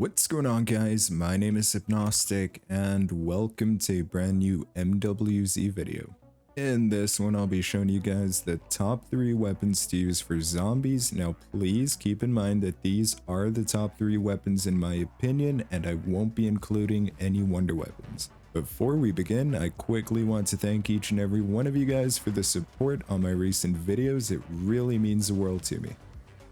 What's going on, guys? My name is Hypnostic and welcome to a brand new MW3 video. In this one I'll be showing you guys the top 3 weapons to use for zombies. Now please keep in mind that these are the top 3 weapons in my opinion, and I won't be including any wonder weapons. Before we begin, I quickly want to thank each and every one of you guys for the support on my recent videos. It really means the world to me.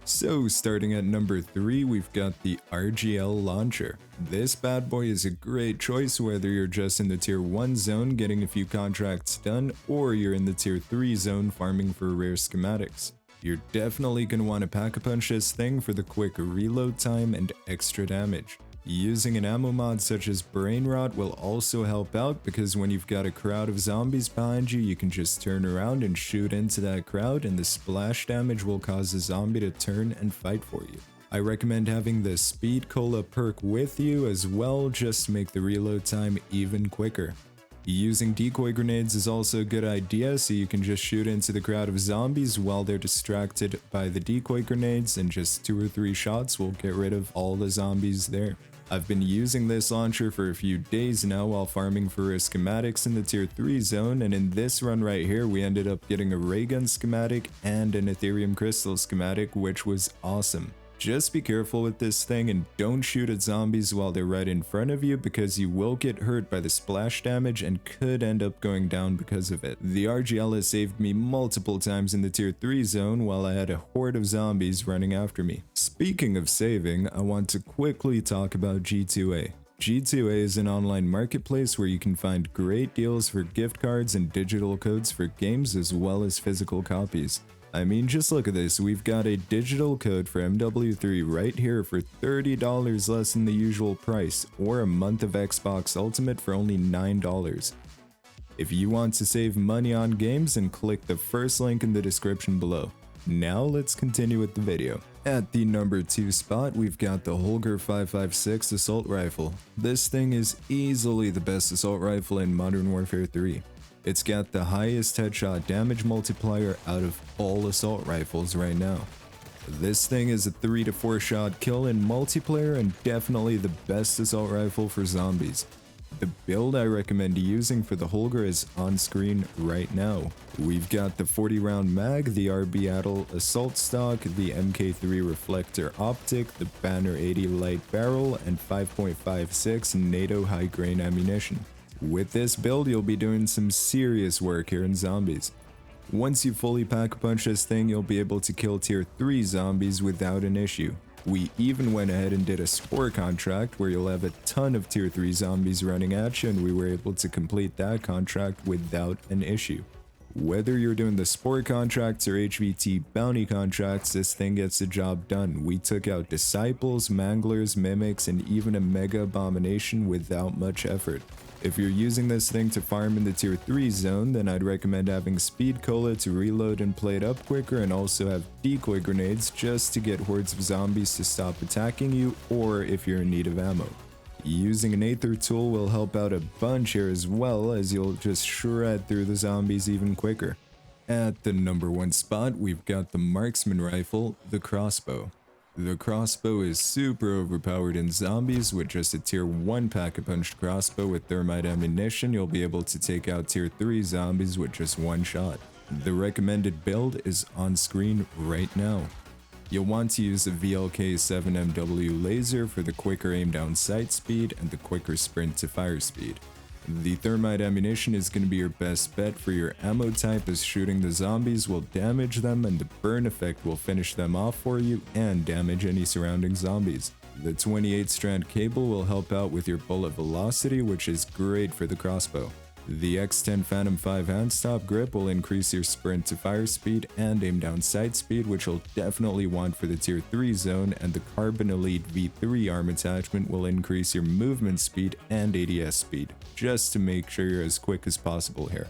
So starting at number 3, we've got the RGL launcher. This bad boy is a great choice whether you're just in the tier 1 zone getting a few contracts done, or you're in the tier 3 zone farming for rare schematics. You're definitely going to want to pack-a-punch this thing for the quick reload time and extra damage. Using an ammo mod such as Brain Rot will also help out, because when you've got a crowd of zombies behind you, you can just turn around and shoot into that crowd, and the splash damage will cause the zombie to turn and fight for you. I recommend having the Speed Cola perk with you as well, just to make the reload time even quicker. Using decoy grenades is also a good idea, so you can just shoot into the crowd of zombies while they're distracted by the decoy grenades, and just 2 or 3 shots will get rid of all the zombies there. I've been using this launcher for a few days now while farming for schematics in the tier 3 zone, and in this run right here we ended up getting a ray gun schematic and an Ethereum crystal schematic, which was awesome. Just be careful with this thing and don't shoot at zombies while they're right in front of you, because you will get hurt by the splash damage and could end up going down because of it. The RGL has saved me multiple times in the tier 3 zone while I had a horde of zombies running after me. Speaking of saving, I want to quickly talk about G2A. G2A is an online marketplace where you can find great deals for gift cards and digital codes for games as well as physical copies. I mean, just look at this, we've got a digital code for MW3 right here for $30 less than the usual price, or a month of Xbox Ultimate for only $9. If you want to save money on games, then click the first link in the description below. Now let's continue with the video. At the number 2 spot, we've got the Holger 5.56 assault rifle. This thing is easily the best assault rifle in Modern Warfare 3. It's got the highest headshot damage multiplier out of all assault rifles right now. This thing is a 3 to 4 shot kill in multiplayer and definitely the best assault rifle for zombies. The build I recommend using for the Holger is on screen right now. We've got the 40 round mag, the Elgato assault stock, the MK3 reflector optic, the Banner 80 light barrel, and 5.56 NATO high grain ammunition. With this build, you'll be doing some serious work here in zombies. Once you fully pack-a-punch this thing, you'll be able to kill tier 3 zombies without an issue. We even went ahead and did a spore contract where you'll have a ton of tier 3 zombies running at you, and we were able to complete that contract without an issue. Whether you're doing the spore contracts or HVT bounty contracts, this thing gets the job done. We took out disciples, manglers, mimics, and even a mega abomination without much effort. If you're using this thing to farm in the tier 3 zone, then I'd recommend having Speed Cola to reload and play it up quicker, and also have decoy grenades just to get hordes of zombies to stop attacking you, or if you're in need of ammo. Using an Aether tool will help out a bunch here as well, as you'll just shred through the zombies even quicker. At the number 1 spot, we've got the marksman rifle, the Crossbow. The Crossbow is super overpowered in zombies. With just a tier 1 pack-a-punched crossbow with thermite ammunition, you'll be able to take out tier 3 zombies with just 1 shot. The recommended build is on screen right now. You'll want to use a VLK-7 MW laser for the quicker aim down sight speed and the quicker sprint to fire speed. The thermite ammunition is going to be your best bet for your ammo type, as shooting the zombies will damage them and the burn effect will finish them off for you and damage any surrounding zombies. The 28 strand cable will help out with your bullet velocity, which is great for the crossbow. The X10 Phantom 5 handstop grip will increase your sprint to fire speed and aim down sight speed, which you'll definitely want for the tier 3 zone, and the Carbon Elite V3 arm attachment will increase your movement speed and ADS speed, just to make sure you're as quick as possible here.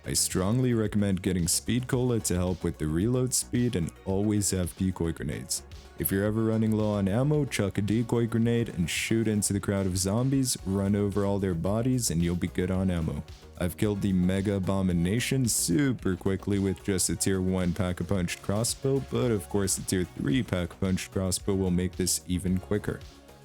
I strongly recommend getting Speed Cola to help with the reload speed, and always have decoy grenades. If you're ever running low on ammo, chuck a decoy grenade and shoot into the crowd of zombies, run over all their bodies, and you'll be good on ammo. I've killed the Mega Abomination super quickly with just a tier 1 pack-a-punched crossbow, but of course the tier 3 pack-a-punched crossbow will make this even quicker.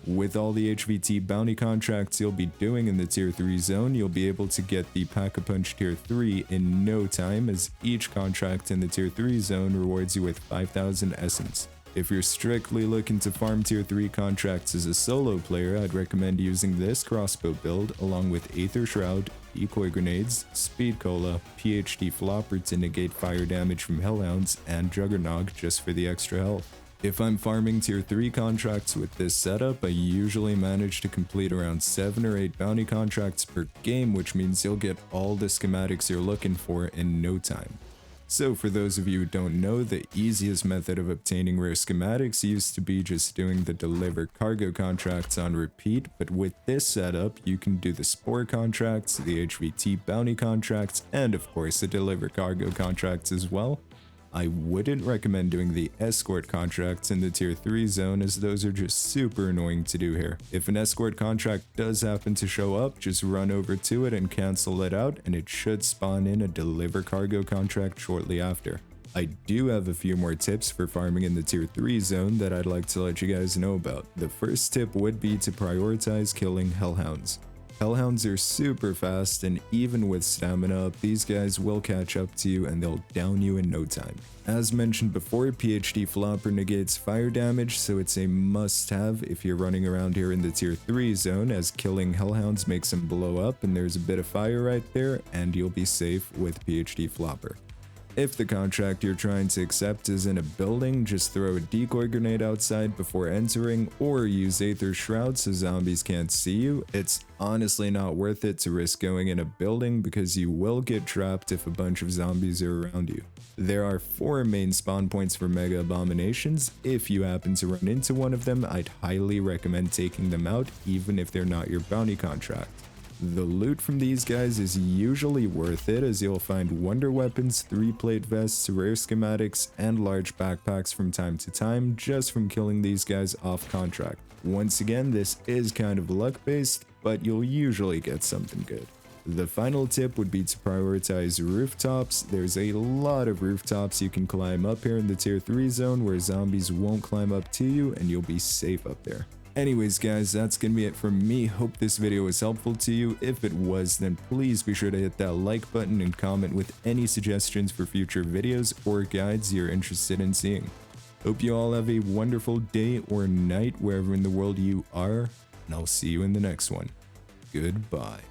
With all the HVT bounty contracts you'll be doing in the tier 3 zone, you'll be able to get the Pack-a-Punch tier 3 in no time, as each contract in the tier 3 zone rewards you with 5,000 essence. If you're strictly looking to farm tier 3 contracts as a solo player, I'd recommend using this Crossbow build along with Aether Shroud, Decoy Grenades, Speed Cola, PhD Flopper to negate fire damage from Hellhounds, and Juggernog just for the extra health. If I'm farming tier 3 contracts with this setup, I usually manage to complete around 7 or 8 bounty contracts per game, which means you'll get all the schematics you're looking for in no time. So for those of you who don't know, the easiest method of obtaining rare schematics used to be just doing the deliver cargo contracts on repeat, but with this setup you can do the spore contracts, the HVT bounty contracts, and of course the deliver cargo contracts as well. I wouldn't recommend doing the escort contracts in the tier 3 zone, as those are just super annoying to do here. If an escort contract does happen to show up, just run over to it and cancel it out, and it should spawn in a deliver cargo contract shortly after. I do have a few more tips for farming in the tier 3 zone that I'd like to let you guys know about. The first tip would be to prioritize killing Hellhounds. Hellhounds are super fast, and even with stamina up, these guys will catch up to you and they'll down you in no time. As mentioned before, PhD Flopper negates fire damage, so it's a must-have if you're running around here in the tier 3 zone, as killing Hellhounds makes them blow up and there's a bit of fire right there, and you'll be safe with PhD Flopper. If the contract you're trying to accept is in a building, just throw a decoy grenade outside before entering, or use Aether Shroud so zombies can't see you. It's honestly not worth it to risk going in a building, because you will get trapped if a bunch of zombies are around you. There are 4 main spawn points for Mega Abominations. If you happen to run into one of them, I'd highly recommend taking them out, even if they're not your bounty contract. The loot from these guys is usually worth it, as you'll find wonder weapons, 3-plate vests, rare schematics, and large backpacks from time to time just from killing these guys off contract. Once again, this is kind of luck based, but you'll usually get something good. The final tip would be to prioritize rooftops. There's a lot of rooftops you can climb up here in the tier 3 zone where zombies won't climb up to you, and you'll be safe up there. Anyways guys, that's gonna be it from me. Hope this video was helpful to you. If it was, then please be sure to hit that like button and comment with any suggestions for future videos or guides you're interested in seeing. Hope you all have a wonderful day or night wherever in the world you are, and I'll see you in the next one. Goodbye.